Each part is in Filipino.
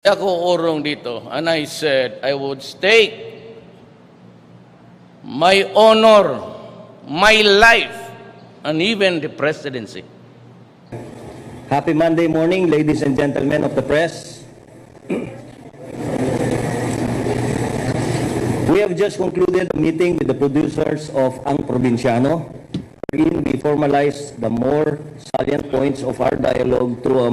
Ako urong dito, and I said I would stake my honor, my life, and even the presidency. Happy Monday morning, ladies and gentlemen of the press. We have just concluded a meeting with the producers of Ang Provinciano, wherein we formalized the more salient points of our dialogue through a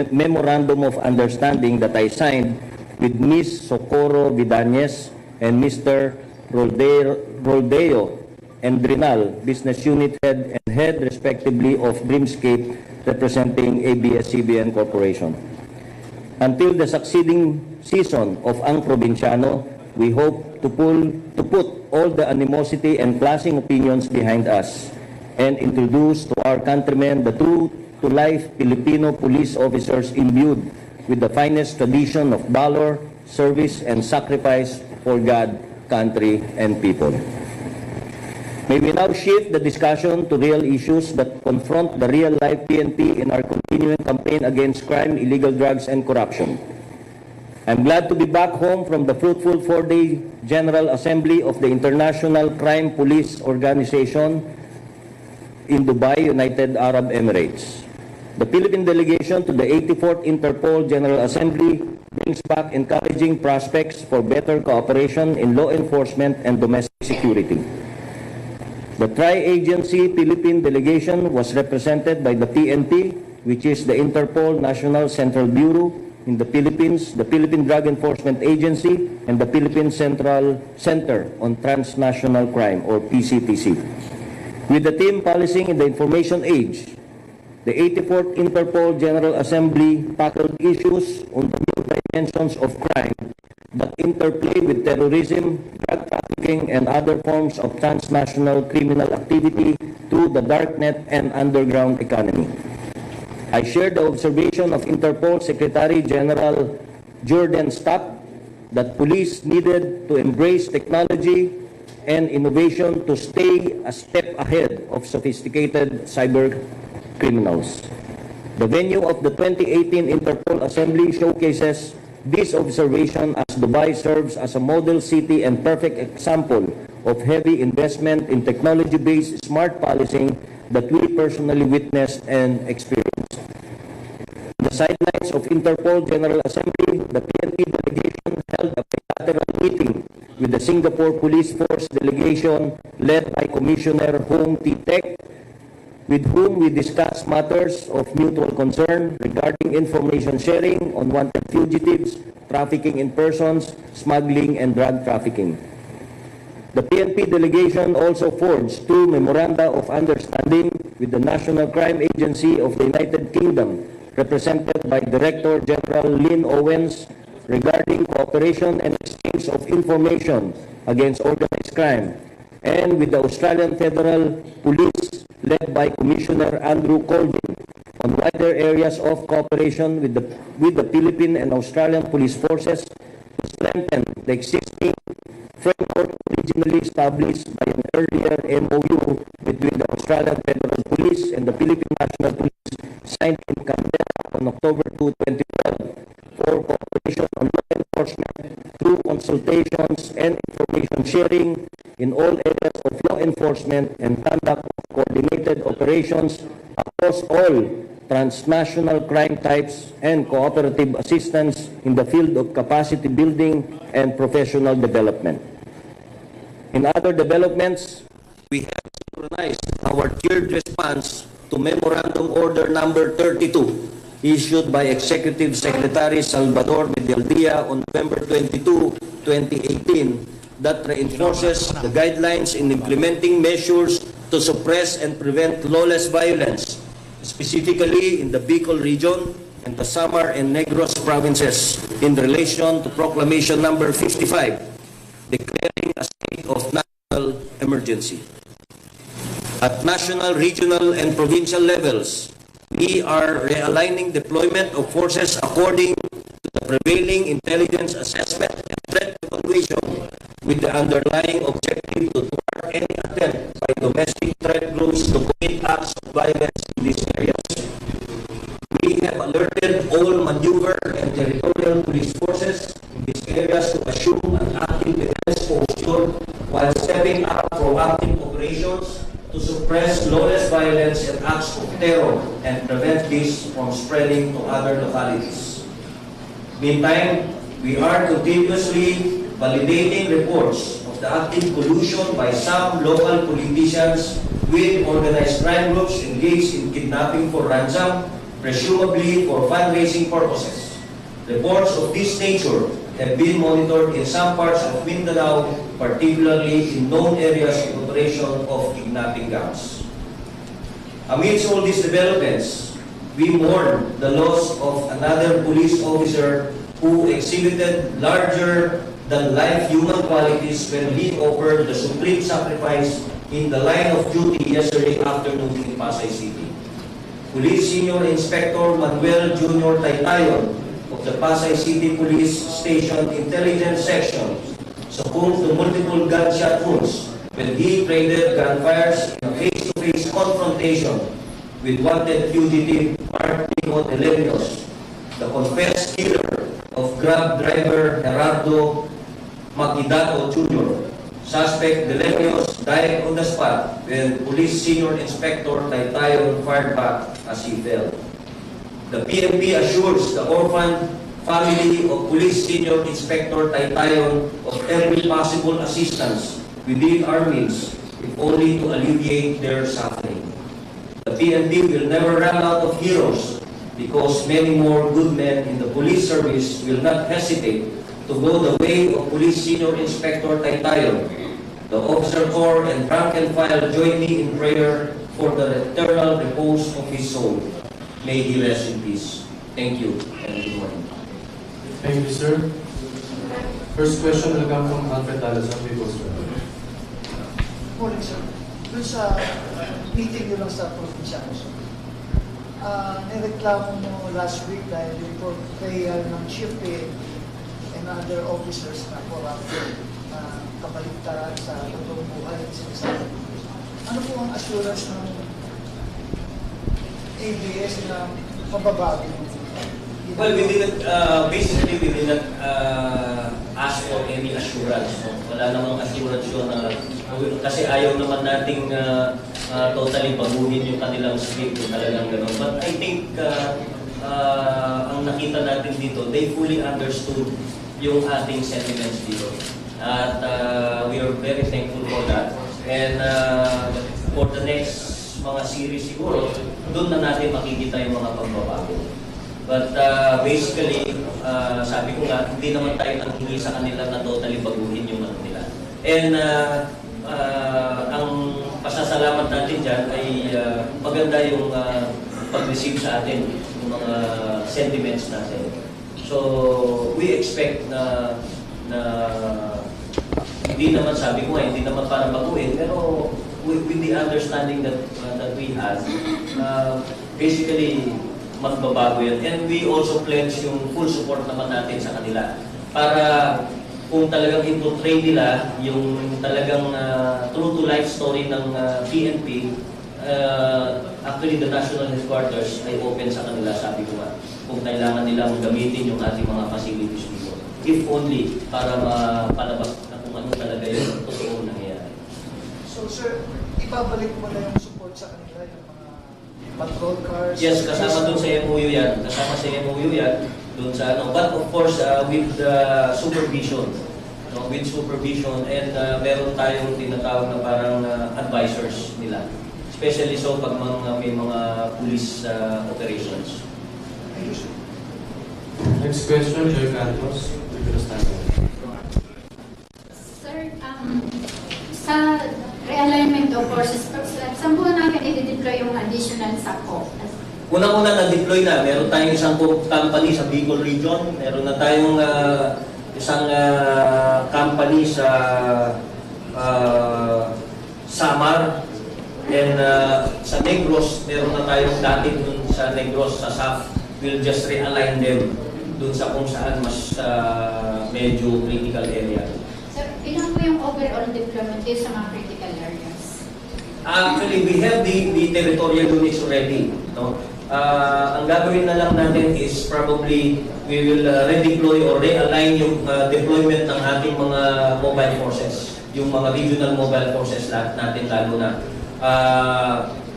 memorandum of understanding that I signed with Ms. Socorro Vidañez and Mr. Roldeo Endrinal, Business Unit Head and Head respectively of Dreamscape, representing ABS-CBN Corporation. Until the succeeding season of Ang Provinciano, we hope to put all the animosity and clashing opinions behind us and introduce to our countrymen the true-to-life Filipino police officers imbued with the finest tradition of valor, service, and sacrifice for God, country, and people. May we now shift the discussion to real issues that confront the real-life PNP in our continuing campaign against crime, illegal drugs, and corruption. I'm glad to be back home from the fruitful 4-day General Assembly of the International Crime Police Organization in Dubai, United Arab Emirates. The Philippine delegation to the 84th Interpol General Assembly brings back encouraging prospects for better cooperation in law enforcement and domestic security. The tri-agency Philippine delegation was represented by the PNP, which is the Interpol National Central Bureau in the Philippines, the Philippine Drug Enforcement Agency, and the Philippine Central Center on Transnational Crime, or PCTC. With the team policing in the information age, the 84th Interpol General Assembly tackled issues on the new dimensions of crime that interplay with terrorism, drug trafficking, and other forms of transnational criminal activity through the darknet and underground economy. I share the observation of Interpol Secretary General Jordan Stapp that police needed to embrace technology and innovation to stay a step ahead of sophisticated cyber criminals. The venue of the 2018 Interpol Assembly showcases this observation as Dubai serves as a model city and perfect example of heavy investment in technology-based smart policing that we personally witnessed and experienced. On the sidelines of Interpol General Assembly, the PNP delegation held a bilateral meeting with the Singapore Police Force delegation led by Commissioner Hong T-Tek, with whom we discussed matters of mutual concern regarding information sharing on wanted fugitives, trafficking in persons, smuggling, and drug trafficking. The PNP delegation also forged 2 memoranda of understanding with the National Crime Agency of the United Kingdom, represented by Director General Lynn Owens, regarding cooperation and exchange of information against organized crime, and with the Australian Federal Police, led by Commissioner Andrew Colvin, on wider areas of cooperation with the Philippine and Australian police forces to strengthen the existing framework originally established by an earlier MOU between the Australian Federal Police and the Philippine National Police, signed in Canberra on October 2, 2012, for cooperation on law enforcement through consultations and information sharing in all areas of law enforcement and conduct of coordinated operations across all transnational crime types and cooperative assistance in the field of capacity building and professional development. In other developments, we have synchronized our tiered response to Memorandum Order Number 32, issued by Executive Secretary Salvador Medialdea on November 22, 2018, that reinforces the guidelines in implementing measures to suppress and prevent lawless violence, specifically in the BICOL region and the SAMAR and NEGROS provinces, in relation to Proclamation Number 55, declaring a state of national emergency. At national, regional, and provincial levels, we are realigning deployment of forces according to the prevailing intelligence assessment and threat evaluation, with the underlying objective to thwart any attempt by domestic threat groups to commit acts of violence in these areas. We have alerted all maneuver and territorial police forces forces in these areas to assume an active defense posture while stepping up proactive operations to suppress lawless violence and acts of terror and prevent this from spreading to other localities. Meantime, we are continuously validating reports of the active collusion by some local politicians with organized crime groups engaged in kidnapping for ransom, presumably for fundraising purposes. Reports of this nature have been monitored in some parts of Mindanao, particularly in known areas of operation of kidnapping gangs. Amidst all these developments, we mourn the loss of another police officer who exhibited larger-than-life human qualities when he offered the supreme sacrifice in the line of duty yesterday afternoon in Pasay City. Police Senior Inspector Manuel Jr. Taytayon of the Pasay City Police Station Intelligence Section succumbed to multiple gunshot wounds when he traded gunfires in a face-to-face confrontation with wanted fugitive Martin Delenios, the confessed killer of Grab driver Gerardo Maquidato Jr. Suspect Delenios died on the spot when Police Senior Inspector Taytayon fired back as he fell. The PNP assures the orphan family of Police Senior Inspector Taytayon of every possible assistance within our means, if only to alleviate their suffering. The PNP will never run out of heroes because many more good men in the police service will not hesitate to go the way of Police Senior Inspector Taytayon. The Officer Corps and rank and file join me in prayer for the eternal repose of his soul. May he rest in peace. Thank you and good morning. Thank you, sir. First question will come from Alfred Alazar, People's Bank. Morning, sir. Doon sa meeting nyo lang sa probinsya, nireklamo mo last week dahil yung portrayal ng chief and other officers na corrupted na kabaligtaran sa totoong buhay at sinasabi. Ano po ang assurance ng ABS na mababago? Well, we didn't, basically we didn't ask for any assurance. No? Wala namang assurance yun kasi ayaw naman nating totally baguhin yung kanilang script kung talagang gano'n. But I think ang nakita natin dito, they fully understood yung ating sentiments dito. At we are very thankful for that. And for the next mga series siguro, doon na natin makikita yung mga pagbabago. But basically, sabi ko nga, hindi naman tayo nanghingi sa kanila na totally baguhin yung ano nila. And ang pasasalamat natin dyan ay maganda yung pag-receive sa atin yung mga sentiments natin. So, we expect na hindi naman, sabi ko nga, hindi naman para baguhin, pero with the understanding that we have, basically, magbabago yan. And we also pledge yung full support naman natin sa kanila para kung talagang i-portray nila yung talagang true-to-life story ng PNP, actually the national headquarters ay open sa kanila, sabi ko nga, kung kailangan nilang gamitin yung ating mga facilities dito. If only para mapalabas na kung ano talaga yung totoo nangyayari. So, sir, ibabalik mo na yung support sa kanila, yung mga patrol cars? Yes, kasama dun sa MOU yan. Kasama sa MOU yan. Dun sa ano. But of course, with supervision. No? With supervision. And meron tayong tinatawag na parang advisors nila. Especially so pag may mga police operations. Thank you, sir. Next question, Joy Cantos, People's Bank. Sir, sa realignment of forces, saan po natin i-deploy yung additional SAF? Unang-una na-deploy na. Meron tayong isang company sa BICOL region. Meron na tayong isang company sa SAMAR. And sa Negros, meron na tayong dati dun sa Negros, sa SAF. We'll just realign them dun sa kung saan mas medyo critical area. Sir, ilan po yung overall deployment sa mga critical areas? Actually, we have the territorial units already. No? Ang gagawin na lang natin is probably we will redeploy or realign yung deployment ng ating mga mobile forces, yung mga regional mobile forces natin lalo na.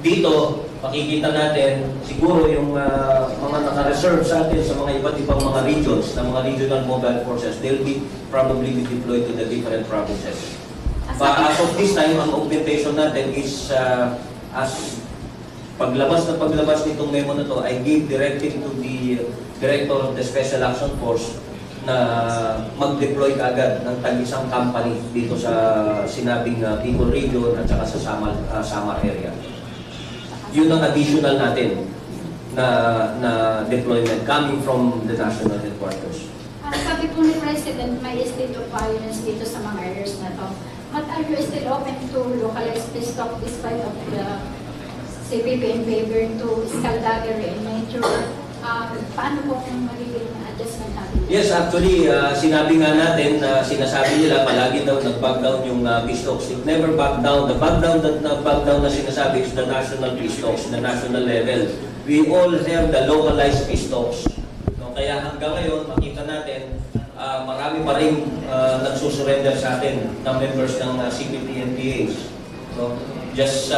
Dito, makikita natin siguro yung mga naka-reserve sa atin sa mga iba't ibang mga regions ng mga regional mobile forces, they'll be probably be deployed to the different provinces. But as of this time, ang augmentation natin is as paglabas nitong memo na to, I gave directive to the Director of the Special Action Force na mag-deploy agad ng tag-isang company dito sa sinabing BICOL region at saka sa SAMAR area. Yun ang additional natin na deployment coming from the national headquarters. Sabi po ni President, may state of violence dito sa mga areas na to. But are you still open to localize this stock despite of the CPP in favor to Scaldagere and Metro? Paano po kung magiging adjustment natin? Yes, actually, sinabi nga natin na sinasabi nila palagi daw nag-back down yung peace talks. It never back down. The back down na sinasabi is the national peace talks, the national level. We all have the localized peace talks. No, kaya hanggang ngayon, makita natin, marami pa rin nagsusurrender sa atin na members ng CPP NPA. So, just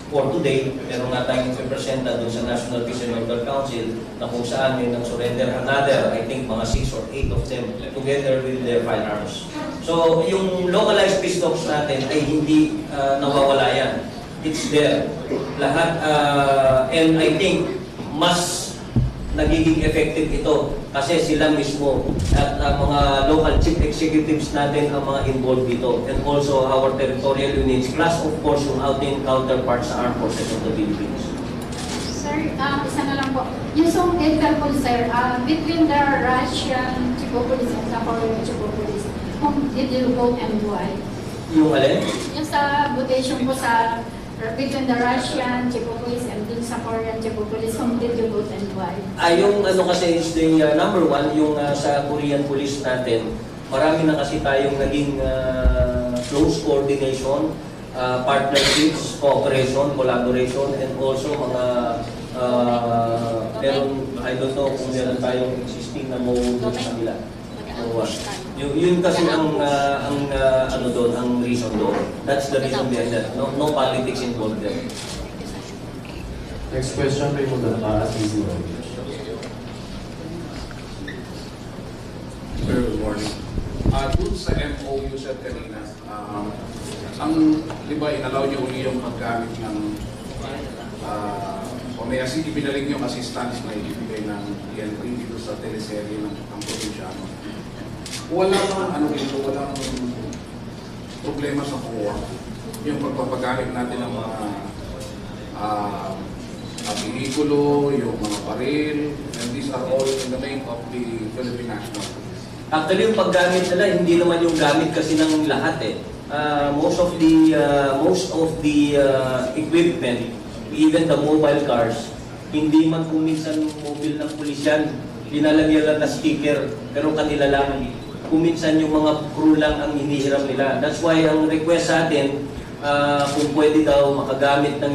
for today, meron nga tayong representa doon sa National Peace and Order Council na kung saan may nag-surrender another, I think mga 6 or 8 of them together with their firearms. So, yung localized peace talks natin ay hindi nawawala yan. It's there. Lahat, and I think mas nagiging effective ito kasi sila mismo at mga local chief executives natin ang mga involved dito, and also our territorial units plus of course yung ating counterparts sa armed forces of the Philippines. Sir, isa na lang po. Yung sa Interpol, sir, between the Russian Chipopolis and Zaporizhzhia Chipopolis, whom did you vote and why? Yung alin? Yung sa votation po sa between the Russian Chipopolis and dun sa Korean Chipopolis, whom did you vote and why? Yung ano kasi is the number one, yung sa Korean police natin, marami na kasi tayong naging close coordination, partnerships, cooperation, collaboration, and also mga meron, I don't know kung meron tayong existing na mode sa kanila. So, yun kasi ang ano doon, ang reason doon. That's the reason behind that. No politics involved there. Next question, Raymond Alcaraz, easy one. Sir, good morning. Doon sa MOU, sir, kanina, di ba, inalaw niyo uli yung paggamit ng o may ibinaling yung assistance na ibibigay ng PNP dito sa teleserye ng probinsyano. Walang walang problema sa kuha. Yung pagpapagamit natin ng mga bihikulo, yung mga baril, and these are all in the name of the Philippine National Police. Actually, yung paggamit nila, hindi naman yung gamit kasi ng lahat eh. Most of the equipment, even the mobile cars, hindi man kung minsan mobile ng pulis yan, pinalagyan lang na sticker, pero kanila lang. Kung minsan yung mga crew lang ang hinihiram nila. That's why ang request sa atin, kung pwede daw makagamit ng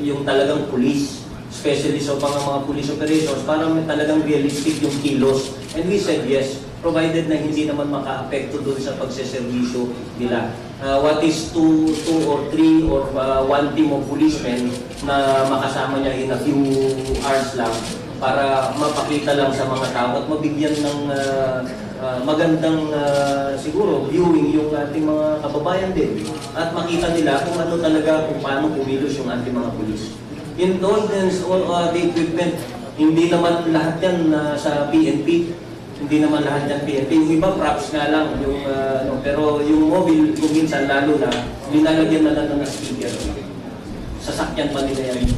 yung talagang pulis, especially sa mga police operations, para may talagang realistic yung kilos. And we said yes, provided na hindi naman maka-apekto doon sa pagseservisyo nila. What is two or three or one team of policemen na makasama niya in a few hours lang para mapakita lang sa mga tao at mabigyan ng magandang siguro viewing yung ating mga kababayan din at makita nila kung ano talaga, kung paano kumilos yung ating mga pulis. In all the equipment, hindi naman lahat yan sa PNP. Hindi naman lahat yan PNP. Yung iba props nga lang, pero yung mobile, kung minsan lalo na, linalagyan na lang ng sticker. Sasakyan pa nila yan.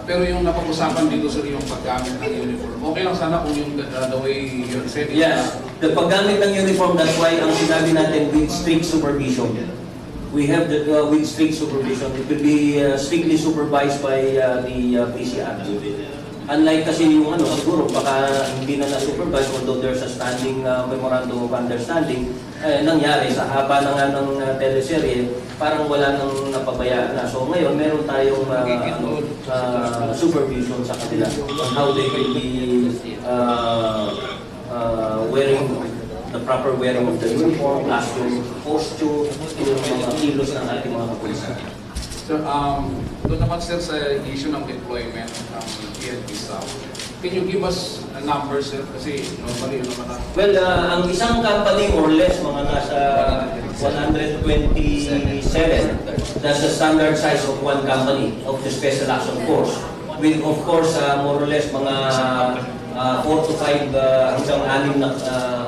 Pero yung napag-usapan dito sa yung paggamit ng uniform, okay lang sana kung yung the way you're said it. Yeah, the paggamit ng uniform, that's why ang sinabi natin with strict supervision. We have with strict supervision. It will be strictly supervised by the PCR. Unlike kasi yung siguro baka hindi na na-supervise, although there's a standing memorandum of understanding, nangyari sa haba na nga ng teleserye, parang wala nang napabayaan na. So ngayon, meron tayong supervision sa kanila on how they will be wearing the proper wearing of the uniform, costume, posture, yung mga kilos ng ating mga kapulisan. Sir, doon naman sir sa issue ng deployment ng PNP SAF, can you give us a number sir? Kasi normally yun naman Well, ang isang company more or less mga nasa 127. That's the standard size of one company of the Special Action Force. With of course more or less mga 4 to 5 hanggang 6 na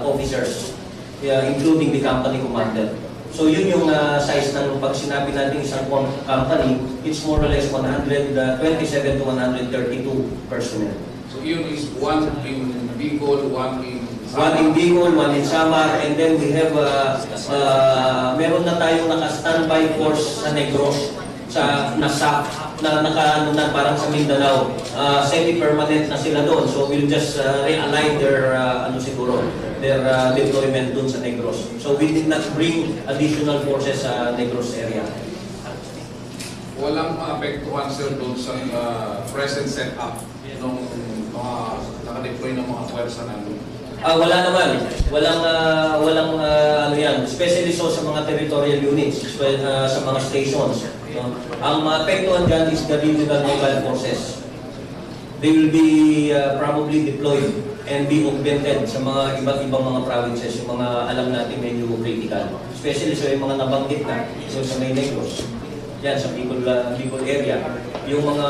officers, including the company commander. So yun yung size ng pag sinabi natin isang company, it's more or less 127 to 132 personnel. So yun is one in BICOL, one in One in BICOL, one in SAMAR, and then we have, meron na tayong naka-standby force sa Negros, sa SAF, na parang sa Mindanao. Semi-permanent na sila doon, so we'll just realign their, their deployment doon sa Negros. So we did not bring additional forces sa Negros area. walang maapektuhan sir doon sa present setup ng mga nakadeploy ng mga pwersa namin. Wala naman. Walang ano yan, especially so sa mga territorial units, sa mga stations. No? Ang maapektuhan dyan is the regional mobile forces. They will be probably deployed and be augmented sa mga iba't ibang mga provinces, yung mga alam natin medyo critical. Especially sa yung mga nabanggit na, so sa may Negros. Yan, sa Bicol area. Yung mga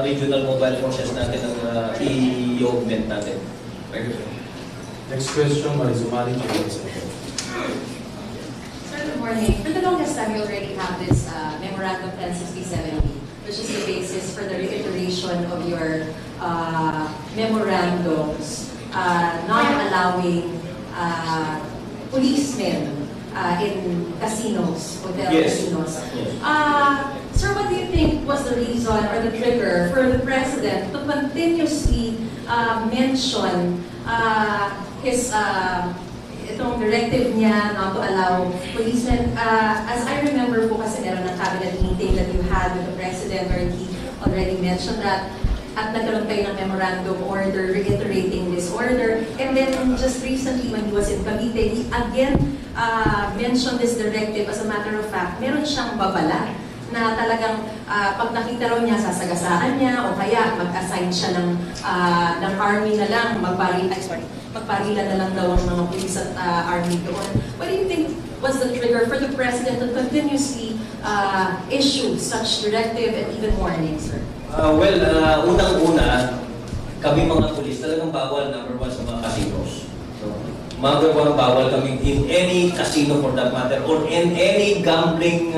regional mobile forces natin ang i-augment natin. Thank you sir. Next question, Marizumari Chavez. Sir, good morning. For the longest time, we already have this Memorandum 106070, which is the basis for the reiteration of your memorandums not allowing policemen in casinos, hotel casinos. Sir, what do you think was the reason or the trigger for the President to continuously mention his itong directive niya not to allow policemen? As I remember po kasi meron ng cabinet meeting that you had with the President where he already mentioned that at nagkaroon kayo ng memorandum order reiterating this order. And then just recently when he was in Cavite, he again mentioned this directive. As a matter of fact, meron siyang babala na talagang pag nakita raw niya, sasagasaan niya o kaya mag-assign siya ng army na lang, magparilan na lang daw ang mga police at army doon. What do you think was the trigger for the President to continuously issue such directive and even warnings, sir? Unang-una, kami mga pulis talagang bawal, number one, sa mga casinos. So, bawal kami in any casino for that matter or in any gambling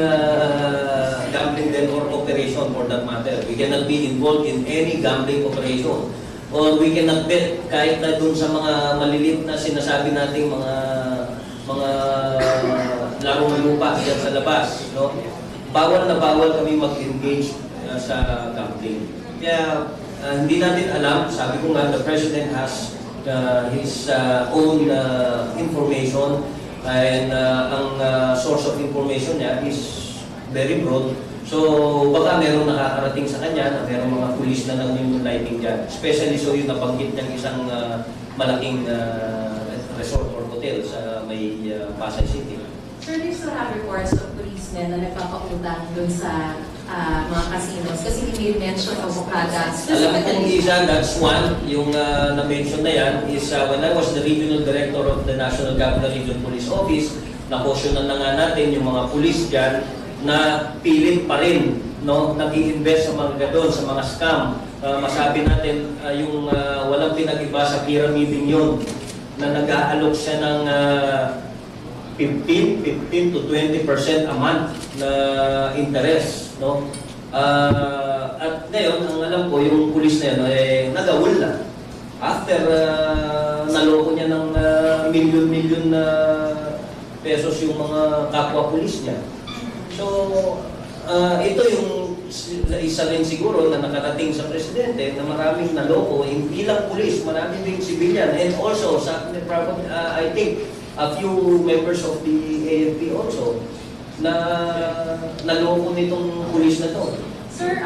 den or operation for that matter. We cannot be involved in any gambling operation. Or we cannot bet kahit na dun sa mga malilit na sinasabi nating mga larong lupa diyan sa labas, no? Bawal na bawal kami mag-engage sa gambling. Kaya hindi natin alam, sabi ko nga, the President has his own information and ang source of information niya is very broad. So baka meron nakakarating sa kanya na meron mga pulis na nang-moonlighting dyan. Especially so yung nabanggit niyang isang malaking resort or hotel sa may Pasay City. Sir, do you still have reports of policemen na nagpapautang dun sa mga casinos? Kasi he made mention of Okada. Alam kong isa, that's one. Yung na-mention na yan is when I was the regional director of the National Capital Region Police Office, naposyonan na nga natin yung mga pulis dyan na pilit pa rin, no, nag-i-invest sa mga gadon, sa mga scam. Masabi natin yung walang pinag-iba sa pyramiding yun na nag-aalok siya ng 15 to 20% a month na interest, no? At ngayon, ang alam ko, yung pulis na yun, nagawul na. After naloko niya ng milyon-milyon na pesos yung mga kapwa pulis niya. So, ito yung isa rin siguro na nakarating sa presidente na maraming naloko, hindi lang pulis, maraming din civilian, and also I think a few members of the AFP also na naloko nitong pulis na to. Sir,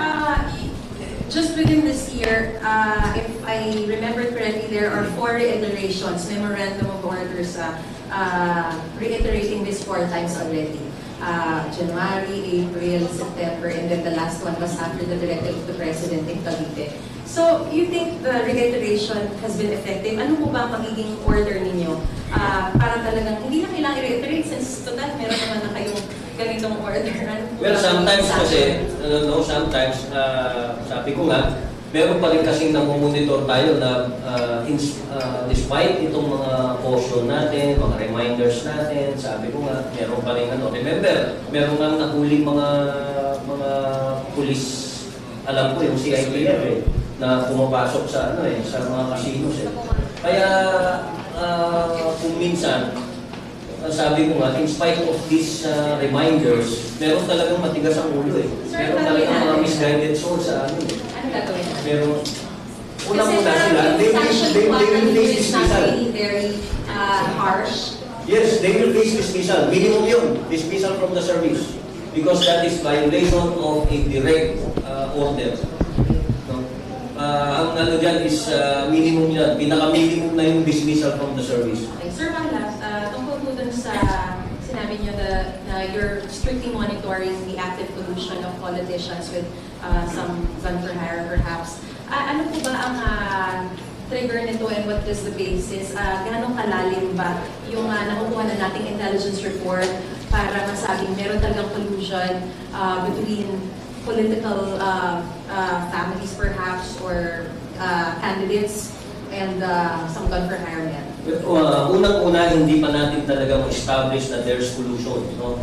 just within this year, if I remember correctly, there are 4 reiterations, memorandum of orders, reiterating this 4 times already. January, April, September, and then the last one was after the directive of the President in Cavite. So, you think the reiteration has been effective? Ano po ba ang magiging order ninyo? Para talagang, hindi na kailangan i-reiterate since total, meron naman na kayong ganitong order. Well, sometimes kasi, sometimes, sabi ko nga, meron pa rin kasing namumonitor tayo na despite itong mga caution natin, mga reminders natin, sabi ko nga, meron pa rin remember, meron nga nahuling mga pulis, alam ko yung CITF na pumapasok sa sa mga casinos Kaya kung minsan, sabi ko nga, in spite of these reminders, meron talagang matigas ang ulo Meron talagang mga misguided souls sa amin Ano gagawin? Pero, unang-una sila, they will face dismissal. Very harsh. Yes, they will face dismissal. Minimum yun, dismissal from the service. Because that is violation of a direct order. No? Ang dyan is minimum yan. Pinaka-minimum na yung dismissal from the service. Okay, sir, one last. Tungkol po dun sa sinabi niyo na you're strictly monitoring the active collusion of politicians with some gun for hire perhaps. Ano po ba ang trigger nito and what is the basis? Ganong kalalim ba yung nakukuha na nating intelligence report para masabing meron talagang collusion between political families perhaps or candidates and some gun for hire men? Unang-una, hindi pa natin talaga ma-establish na there's collusion. No?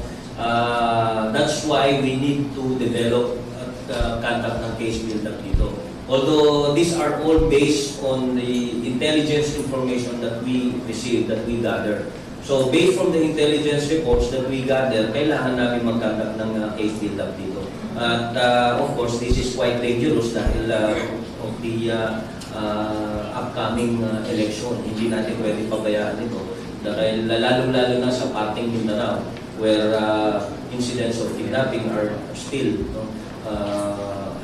That's why we need to develop conduct ng case build-up dito. Although these are all based on the intelligence information that we receive, that we gather. So based from the intelligence reports that we gather, kailangan namin mag-conduct ng case build-up dito. At of course, this is quite dangerous dahil of the upcoming election. Hindi natin pwede pabayaan ito. Dahil lalong-lalo na sa parting Mindanao where incidents of kidnapping are still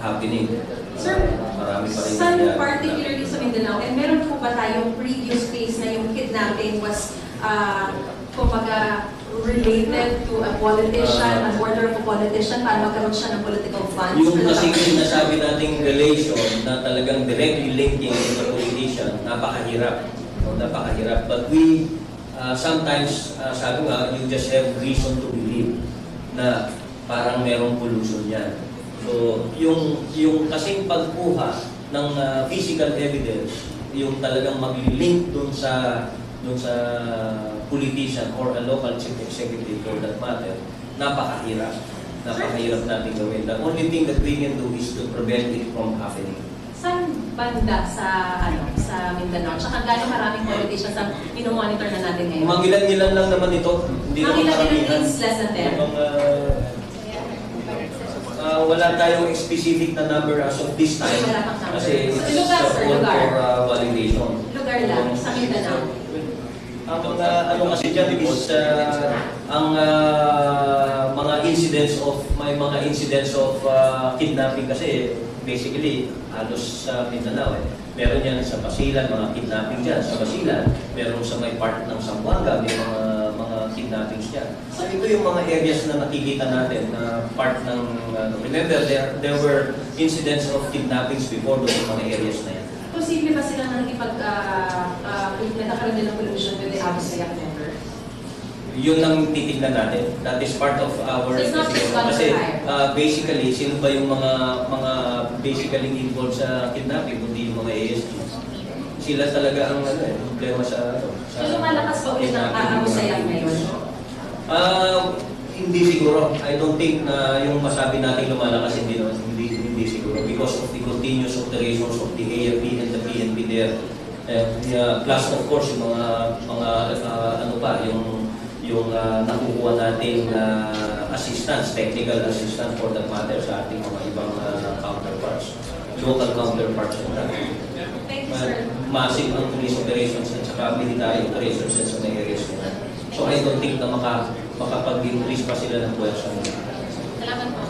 happening. Sir, saan particularly sa Mindanao? And meron po ba tayong previous case na yung kidnapping was kumbaga related to a politician, an order of a politician para magkaroon siya ng political funds? Yung kasi sinasabi nating relation na talagang directly linking to the politician, napakahirap. Napakahirap. But we sometimes, sabi nga, you just have reason to believe na parang merong collusion yan. So, yung kasing pagkuha ng physical evidence, yung talagang mag-link dun sa politician or a local chief executive for that matter, napakahirap. Napakahirap natin gawin. The only thing that we can do is to prevent it from happening. Saan banda sa Mindanao? Tsaka gano'ng maraming politicians ang monitor na natin ngayon? Mangilan-ngilan lang naman ito. Hindi naman Mangilan-ngilan is less than 10? Wala tayong specific na number as of this time. Wala pang number. Kasi it's Lugar, sir, all lugar. for validation. Lugar lang, sa Mindanao. Ang ano kasi dyan is ang mga incidents of kidnapping kasi basically halos sa Mindanao Meron yan sa Basilan, mga kidnapping dyan sa Basilan. Meron sa may part ng Zamboanga, may mga kidnappings dyan. So ito yung mga areas na nakikita natin na part ng, remember, there were incidents of kidnappings before those mga areas na yan. Posible ba sila nang nagkakaroon din ng pollution with the Abusayak member? Yun ang titignan natin. That is part of our investigation. Kasi basically, sino ba yung mga basically involved sa kidnapping, kundi yung mga ASGs. Sila talaga ang problema sa So lumalakas pa ulit ang Abusayak ngayon? Hindi siguro. I don't think na yung masabi natin lumalakas, hindi siguro. Because of the continuous operations of the AFP and the PNP there. Plus of course, yung mga ano pa, yung nakukuha natin assistance, technical assistance for that matter sa ating mga ibang counterparts, local counterparts na Thank you, sir. massive ang police operations at saka military operations sa mga areas nila. So I don't think na makapag-increase pa sila ng puwersa nila. Salamat po.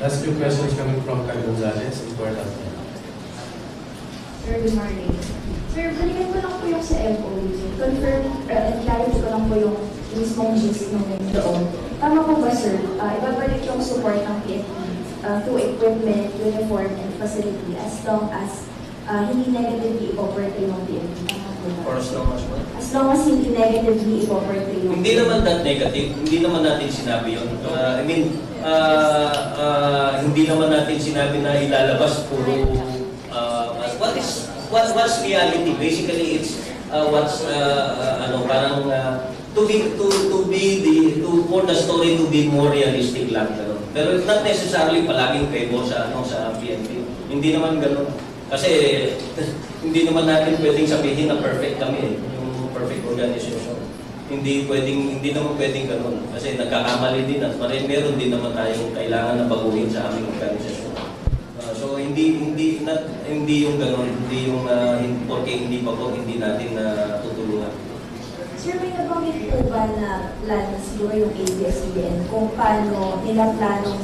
Last few questions coming from Kai Gonzalez, important. Sir, good morning. Sir, balikan ko lang po yung sa MOU. Confirm and clarify ko lang po yung mismong gist ng doon. Tama po ba, sir? Ibabalik yung support ng PNP to equipment, uniform, and facility as long as hindi negatively i-operate yung PNP. Tama po ba? For as long as well. As long as hindi negatively i-operate yung Hindi naman that negative, hindi naman natin sinabi yun. Hindi naman natin sinabi na ilalabas puro what's reality. Basically, it's for the story to be more realistic lang. Pero it's not necessarily palaging favor sa PNP. Hindi naman ganoon. Kasi hindi naman natin pwedeng sabihin na perfect kami, yung perfect organization. Hindi naman pwedeng ganoon. Kasi nagkakamali din at meron din naman tayong kailangan na baguhin sa aming organisasyon. So hindi yung ganoon, hindi yung porque hindi pa po hindi natin tutulungan. Sir, may nabanggit po ba na plan siguro yung ABS-CBN kung paano nila planong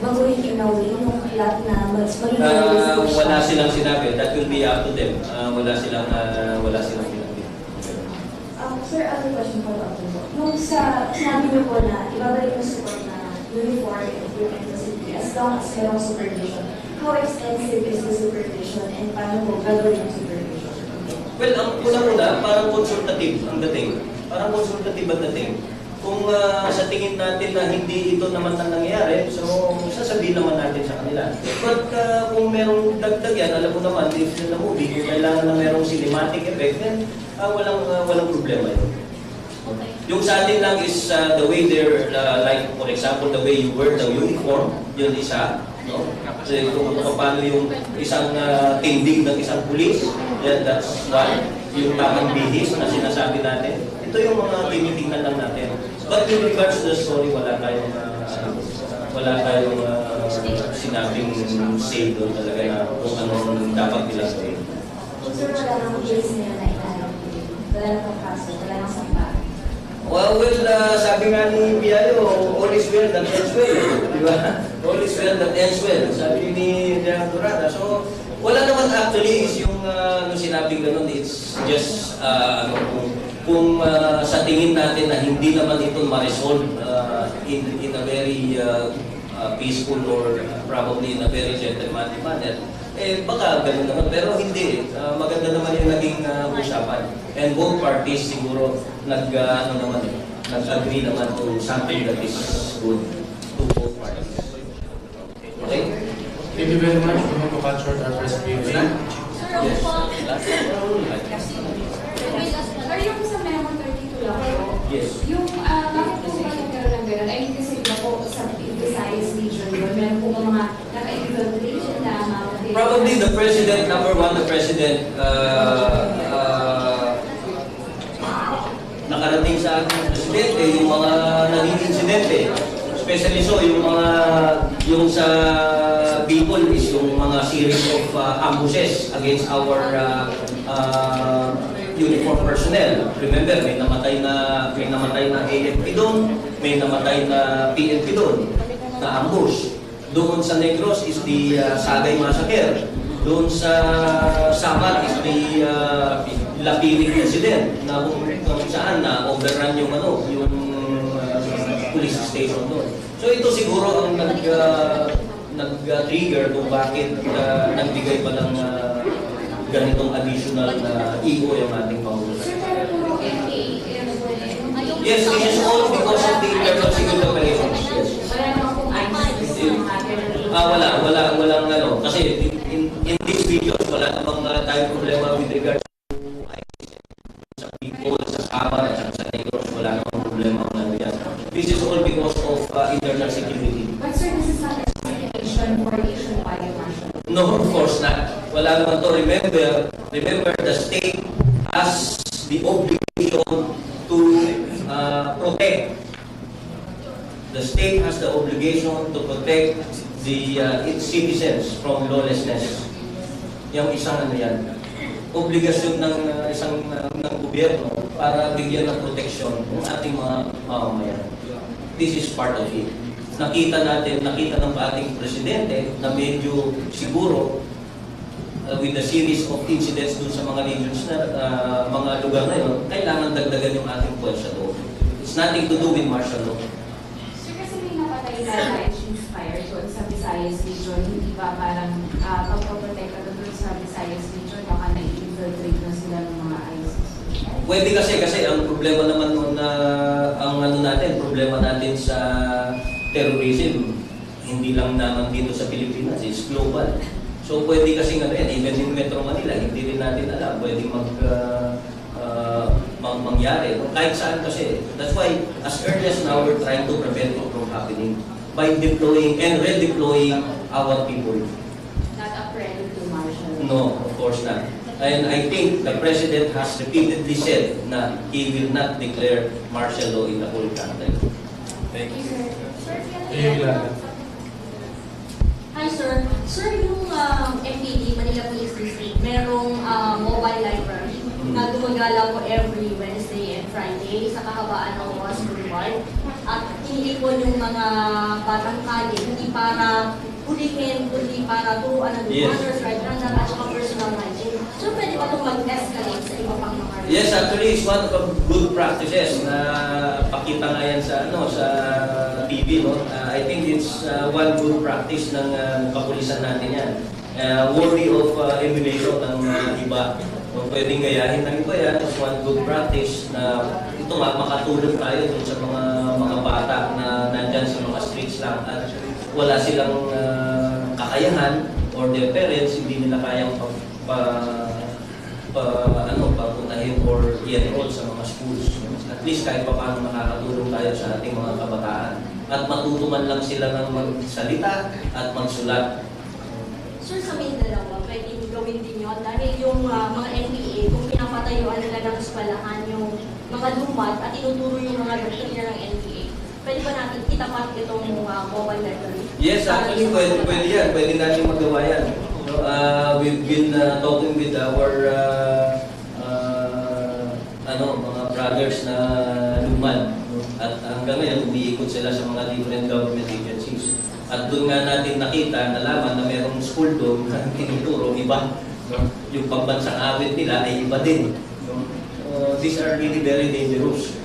baguhin in a way yung plot na mas maging realistic siya? Wala silang sinabi. That will be up to them. Wala silang sinabi. Sir, other question po ako po. Nung sinabi niyo po na ibabalik yung support na uniform and equipment facility as long as merong supervision, how extensive is the supervision and paano po gagawin yung supervision? Well, ang una-una, parang consultative ang dating. Parang consultative ang dating. Kung sa tingin natin na hindi ito naman ang nangyayari, so sasabihin naman natin sa kanila. But kung merong dagdag yan, alam mo naman, if yun na movie, kung kailangan na merong cinematic effect, then walang problema yun. Okay. Yung sa atin lang is the way they're, like for example, the way you wear the uniform, yun isa. No? Kasi kung paano yung isang tindig ng isang pulis, yeah, that's one. Yung tamang bihis na sinasabi natin. Ito yung mga tinitingnan lang natin. But in regards to the story, wala tayong sinabing say doon talaga na kung anong dapat nilang say. Sir, wala nang case na inaharap. Wala nang kaso, wala nang sampa. Well, sabi nga ni Biayo, all is well that ends well. Di ba? All is well that ends well. Sabi ni Diana Dorada. So, wala naman actually is yung sinabing ganun, it's just kung sa tingin natin na hindi naman ito ma-resolve in a very peaceful or probably in a very gentlemanly manner, baka ganun naman. Pero hindi. Maganda naman yung naging usapan. And both parties siguro nag-agree naman to something that is good to both parties. Okay? Thank you very much. We're going to cut short our first briefing. Sir, Yes. Sir, yung sa memo 32 lang po, Yes. yung bakit po ba nagkaroon ng gano'n? Ay, kasi iba po sa Visayas region yun, meron po ba mga naka-infiltration na mga... Probably the president, number one, the president, nakarating sa ating presidente, yung mga naging insidente. Especially so, yung sa BICOL is yung mga series of ambushes against our uniform personnel. Remember, may namatay na AFP doon, may namatay na PNP doon, na ambush. Doon sa Negros is the Sagay Massacre. Doon sa SAMAR is the Lapinig incident na kung saan na overrun yung police station doon. So ito siguro ang nag-trigger kung bakit nagbigay pa ng ganitong additional na EO yung ating Pangulo. Sir, pero puro NPA, Yes, this is all because of the internal civil operations. Yes. wala naman pong ICC ng Walang kasi in these videos, wala namang tayong problema with regards to sa people, sa SAMAR, at sa NEGROS, wala namang problema ng yan. This is all because of internal security. But sir, this is not a justification for issue biomarshal. No, of course not. Wala naman to. Remember, the state has the obligation to protect the state has the obligation to protect its citizens from lawlessness. Yung isang ano yan, obligasyon ng ng gobyerno para bigyan ng proteksyon ng ating mga mamamayan. This is part of it. Nakita ng ating presidente na medyo siguro with the series of incidents dun sa mga regions na mga lugar na yun, kailangan dagdagan yung ating puwersa doon. It's nothing to do with martial law. Sir, kasi may napatay na inspired doon sa Visayas region, hindi ba parang pagpaprotect ka doon sa Visayas region, baka na-infiltrate na sila ng mga ISIS? Pwede kasi ang problema naman noon na problema natin sa terrorism, hindi lang naman dito sa Pilipinas, it's global. So pwede kasi even in Metro Manila, hindi rin natin alam, pwede mangyari. Kahit saan kasi. That's why, as early as now, we're trying to prevent it from happening by deploying and redeploying our people. Not a prelude to martial law? No, of course not. And I think the President has repeatedly said na he will not declare martial law in the whole country. Thank you. Sir, hi sir. Sir, yung MPD, Manila Police District, merong mobile library na gumagala po every Wednesday and Friday sa kahabaan ng Ross Boulevard. At iniipon yung mga batang kali, hindi para hulihin, kundi para turuan ng manners, right, at saka personal hygiene. So pwede ba itong mag-escalate sa iba pang mga Yes, actually, it's one of the good practices na pakita nga yan sa TV. No? I think it's one good practice ng kapulisan natin yan. Worthy of emulation ng iba. Kung pwedeng gayahin ng iba yan, it's one good practice na ito nga, makatulong tayo dun sa mga bata na nandyan sa mga streets lang at wala silang kakayahan or their parents hindi nila kayang papuntahin or i-enroll sa mga schools. At least kahit pa paano makakatulong tayo sa ating mga kabataan. At matutuman lang sila ng magsalita at magsulat. Sir, sa Mindanao, pwede gawin din yun dahil yung mga NPA, kung pinapatayuan nila ng eskwelahan yung mga lumat at tinuturo yung mga doktrina ng NPA, pwede ba natin itapat itong mobile library? Yes, actually pwede yan. Pwede natin magawa yan. We've been talking with our mga brothers na luman. At hanggang ngayon, umiikot sila sa mga different government agencies. At doon nga natin nakita, nalaman na mayroong school doon na tinuturo, iba. Yung pagbansang awit nila ay iba din. These are really very dangerous.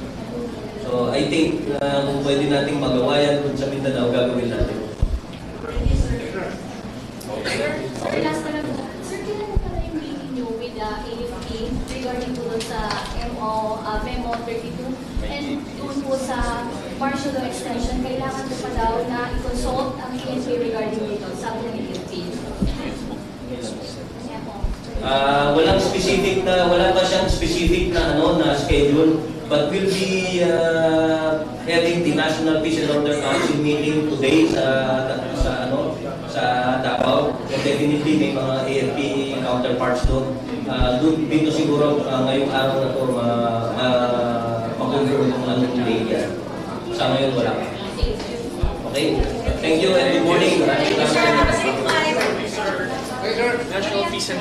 So I think kung pwede nating magawa yan doon sa Mindanao, gagawin natin. Sir, last na lang. Sir, kailan na pala yung meeting nyo with the AFP regarding po sa Memo 32? And doon po sa martial law extension, kailangan po pa daw na i-consult ang PNP regarding dito, sabi ng AFP. Wala pa siyang specific na schedule, but we'll be having the National Peace and Order Council meeting today sa Davao. Definitely may mga AFP counterparts doon. Dito siguro ngayong araw na to makonfirm kung anong date yan. Sa ngayon wala pa. Okay? Thank you and good morning. Thank you, sir. Have a safe flight. National Peace and